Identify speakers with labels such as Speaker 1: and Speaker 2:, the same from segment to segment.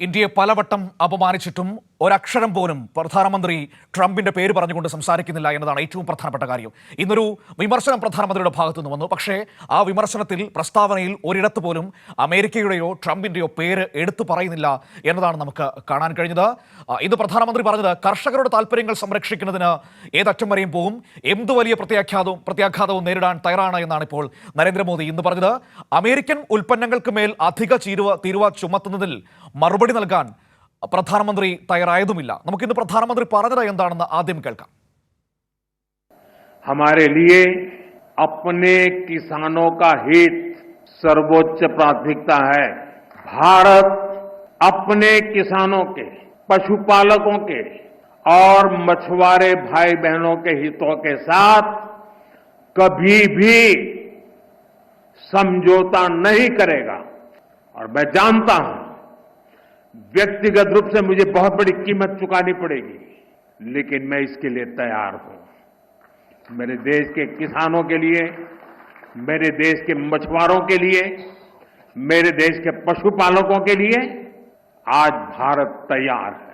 Speaker 1: ഇന്ത്യയെ പലവട്ടം അപമാനിച്ചിട്ടും ഒരക്ഷരം പോലും പ്രധാനമന്ത്രി ട്രംപിന്റെ പേര് പറഞ്ഞുകൊണ്ട് സംസാരിക്കുന്നില്ല എന്നതാണ് ഏറ്റവും പ്രധാനപ്പെട്ട കാര്യം. ഇന്നൊരു വിമർശനം പ്രധാനമന്ത്രിയുടെ ഭാഗത്തു നിന്ന് വന്നു. പക്ഷേ ആ വിമർശനത്തിൽ പ്രസ്താവനയിൽ ഒരിടത്ത് പോലും അമേരിക്കയുടെയോ ട്രംപിന്റെയോ പേര് എടുത്തു പറയുന്നില്ല എന്നതാണ് നമുക്ക് കാണാൻ കഴിഞ്ഞത്. ഇത് പ്രധാനമന്ത്രി പറഞ്ഞത് കർഷകരുടെ താല്പര്യങ്ങൾ സംരക്ഷിക്കുന്നതിന് ഏതറ്റം വരെയും പോകും, എന്തു വലിയ പ്രത്യാഘാതവും നേരിടാൻ തയ്യാറാണ് എന്നാണ് ഇപ്പോൾ നരേന്ദ്രമോദി ഇന്ന് പറഞ്ഞത്. അമേരിക്കൻ ഉൽപ്പന്നങ്ങൾക്ക് മേൽ അധിക തീരുവ ചുമത്തുന്നതിൽ മറുപടി നൽകാൻ പ്രധാനമന്ത്രി തയ്യാറായതുമില്ല. നമുക്കിന്ന് പ്രധാനമന്ത്രി പറഞ്ഞത് എന്താണെന്ന് ആദ്യം കേൾക്കാം.
Speaker 2: हमारे लिए अपने किसानों का हित सर्वोच्च प्राथमिकता है। भारत अपने किसानों के, पशुपालकों के और मछुआरे भाई बहनों के हितों के साथ कभी भी समझौता नहीं करेगा। और मैं जानता हूं व्यक्तिगत रूप से मुझे बहुत बड़ी कीमत चुकानी पड़ेगी, लेकिन मैं इसके लिए तैयार हूं। मेरे देश के किसानों के लिए, मेरे देश के मछुआरों के लिए, मेरे देश के पशुपालकों के लिए आज भारत तैयार है.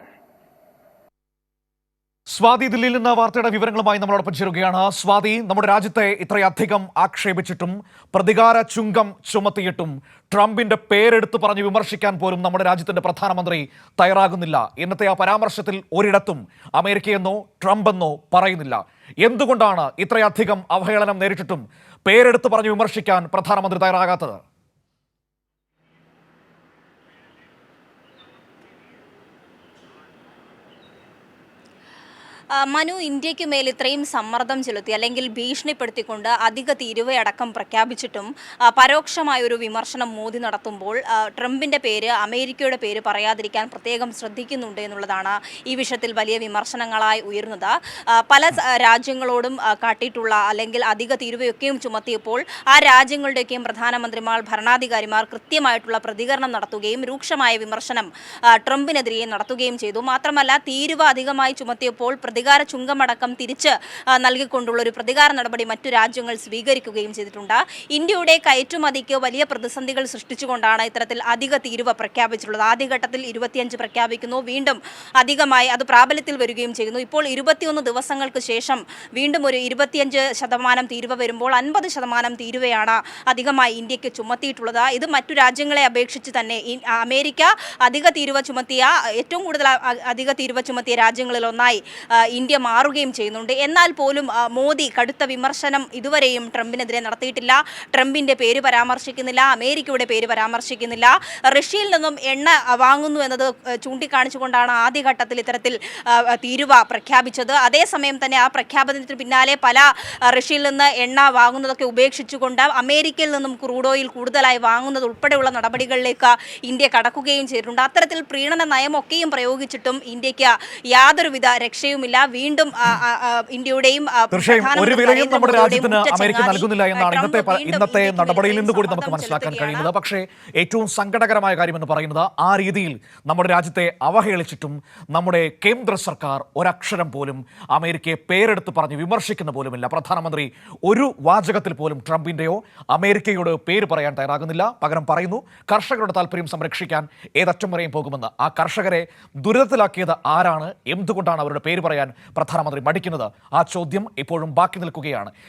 Speaker 1: സ്വാതി ദില്ലിയിൽ നിന്ന് വാർത്തയുടെ വിവരങ്ങളുമായി നമ്മളോടൊപ്പം ചേരുകയാണ്. സ്വാതി, നമ്മുടെ രാജ്യത്തെ ഇത്രയധികം ആക്ഷേപിച്ചിട്ടും പ്രതികാര ചുങ്കം ചുമത്തിയിട്ടും ട്രംപിന്റെ പേരെടുത്ത് പറഞ്ഞ് വിമർശിക്കാൻ പോലും നമ്മുടെ രാജ്യത്തിന്റെ പ്രധാനമന്ത്രി തയ്യാറാകുന്നില്ല. ഇന്നത്തെ ആ പരാമർശത്തിൽ ഒരിടത്തും അമേരിക്കയെന്നോ ട്രംപെന്നോ പറയുന്നില്ല. എന്തുകൊണ്ടാണ് ഇത്രയധികം അവഹേളനം നേരിട്ടിട്ടും പേരെടുത്ത് പറഞ്ഞ് വിമർശിക്കാൻ പ്രധാനമന്ത്രി തയ്യാറാകാത്തത്?
Speaker 3: മനു, ഇന്ത്യക്ക് മേൽ ഇത്രയും സമ്മർദ്ദം ചെലുത്തി അല്ലെങ്കിൽ ഭീഷണിപ്പെടുത്തിക്കൊണ്ട് അധിക തീരുവയടക്കം പ്രഖ്യാപിച്ചിട്ടും പരോക്ഷമായ ഒരു വിമർശനം മോദി നടത്തുമ്പോൾ ട്രംപിന്റെ പേര്, അമേരിക്കയുടെ പേര് പറയാതിരിക്കാൻ പ്രത്യേകം ശ്രദ്ധിക്കുന്നുണ്ട് എന്നുള്ളതാണ് ഈ വിഷയത്തിൽ വലിയ വിമർശനങ്ങളായി ഉയർന്നത്. പല രാജ്യങ്ങളോടും കാട്ടിയിട്ടുള്ള അല്ലെങ്കിൽ അധിക തീരുവയൊക്കെയും ചുമത്തിയപ്പോൾ ആ രാജ്യങ്ങളുടെയൊക്കെയും പ്രധാനമന്ത്രിമാർ, ഭരണാധികാരിമാർ കൃത്യമായിട്ടുള്ള പ്രതികരണം നടത്തുകയും രൂക്ഷമായ വിമർശനം ട്രംപിനെതിരെ നടത്തുകയും ചെയ്തു. മാത്രമല്ല, തീരുവ അധികമായി ചുമത്തിയപ്പോൾ പ്രതികാര ചുങ്കമടക്കം തിരിച്ച് നൽകിക്കൊണ്ടുള്ള ഒരു പ്രതികാര നടപടി മറ്റു രാജ്യങ്ങൾ സ്വീകരിക്കുകയും ചെയ്തിട്ടുണ്ട്. ഇന്ത്യയുടെ കയറ്റുമതിക്ക് വലിയ പ്രതിസന്ധികൾ സൃഷ്ടിച്ചുകൊണ്ടാണ് ഇത്തരത്തിൽ അധിക തീരുവ പ്രഖ്യാപിച്ചിട്ടുള്ളത്. ആദ്യഘട്ടത്തിൽ 25 പ്രഖ്യാപിക്കുന്നു, വീണ്ടും അധികമായി അത് പ്രാബല്യത്തിൽ വരികയും ചെയ്യുന്നു. ഇപ്പോൾ 21 ദിവസങ്ങൾക്ക് ശേഷം വീണ്ടും ഒരു 25% തീരുവ വരുമ്പോൾ 50% തീരുവയാണ് അധികമായി ഇന്ത്യക്ക് ചുമത്തിയിട്ടുള്ളത്. ഇത് മറ്റു രാജ്യങ്ങളെ അപേക്ഷിച്ച് തന്നെ അമേരിക്ക അധിക തീരുവ ചുമത്തിയ ഏറ്റവും കൂടുതൽ അധിക തീരുവ ചുമത്തിയ രാജ്യങ്ങളിൽ ഒന്നായി ഇന്ത്യ മാറുകയും ചെയ്യുന്നുണ്ട്. എന്നാൽ പോലും മോദി കടുത്ത വിമർശനം ഇതുവരെയും ട്രംപിനെതിരെ നടത്തിയിട്ടില്ല. ട്രംപിന്റെ പേര് പരാമർശിക്കുന്നില്ല, അമേരിക്കയുടെ പേര് പരാമർശിക്കുന്നില്ല. റഷ്യയിൽ നിന്നും എണ്ണ വാങ്ങുന്നു എന്നത് ചൂണ്ടിക്കാണിച്ചുകൊണ്ടാണ് ആദ്യഘട്ടത്തിൽ ഇത്തരത്തിൽ തീരുവ പ്രഖ്യാപിച്ചത്. അതേസമയം തന്നെ ആ പ്രഖ്യാപനത്തിന് പിന്നാലെ പല റഷ്യയിൽ നിന്ന് എണ്ണ വാങ്ങുന്നതൊക്കെ ഉപേക്ഷിച്ചുകൊണ്ട് അമേരിക്കയിൽ നിന്നും ക്രൂഡ് ഓയിൽ കൂടുതലായി വാങ്ങുന്നത് ഉൾപ്പെടെയുള്ള നടപടികളിലേക്ക് ഇന്ത്യ കടക്കുകയും ചെയ്തിട്ടുണ്ട്. അത്തരത്തിൽ പ്രീണന നയമൊക്കെയും പ്രയോഗിച്ചിട്ടും ഇന്ത്യക്ക് യാതൊരുവിധ രക്ഷയുമില്ല. വീണ്ടും ഇന്ത്യയുടെയും
Speaker 1: ഒരു വിലയും നമ്മുടെ രാജ്യത്തിന് അമേരിക്ക നൽകുന്നില്ല എന്നാണ് ഇന്നത്തെ നടപടിയിൽ നിന്ന് കൂടി നമുക്ക് മനസ്സിലാക്കാൻ കഴിയുന്നത്. പക്ഷേ ഏറ്റവും സങ്കടകരമായ കാര്യം എന്ന് പറയുന്നത് ആ രീതിയിൽ നമ്മുടെ രാജ്യത്തെ അവഹേളിച്ചിട്ടും നമ്മുടെ കേന്ദ്ര സർക്കാർ ഒരക്ഷരം പോലും അമേരിക്കയെ പേരെടുത്ത് പറഞ്ഞ് വിമർശിക്കുന്ന പോലുമില്ല. പ്രധാനമന്ത്രി ഒരു വാചകത്തിൽ പോലും ട്രംപിന്റെയോ അമേരിക്കയുടെയോ പേര് പറയാൻ തയ്യാറാകുന്നില്ല. പകരം പറയുന്നു കർഷകരുടെ താല്പര്യം സംരക്ഷിക്കാൻ ഏതറ്റം വരെയും പോകുമെന്ന്. ആ കർഷകരെ ദുരിതത്തിലാക്കിയത് ആരാണ്? എന്തുകൊണ്ടാണ് അവരുടെ പേര് പറയാൻ പ്രധാനമന്ത്രി മടിക്കുന്നത്? ആ ചോദ്യം ഇപ്പോഴും ബാക്കി നിൽക്കുകയാണ്.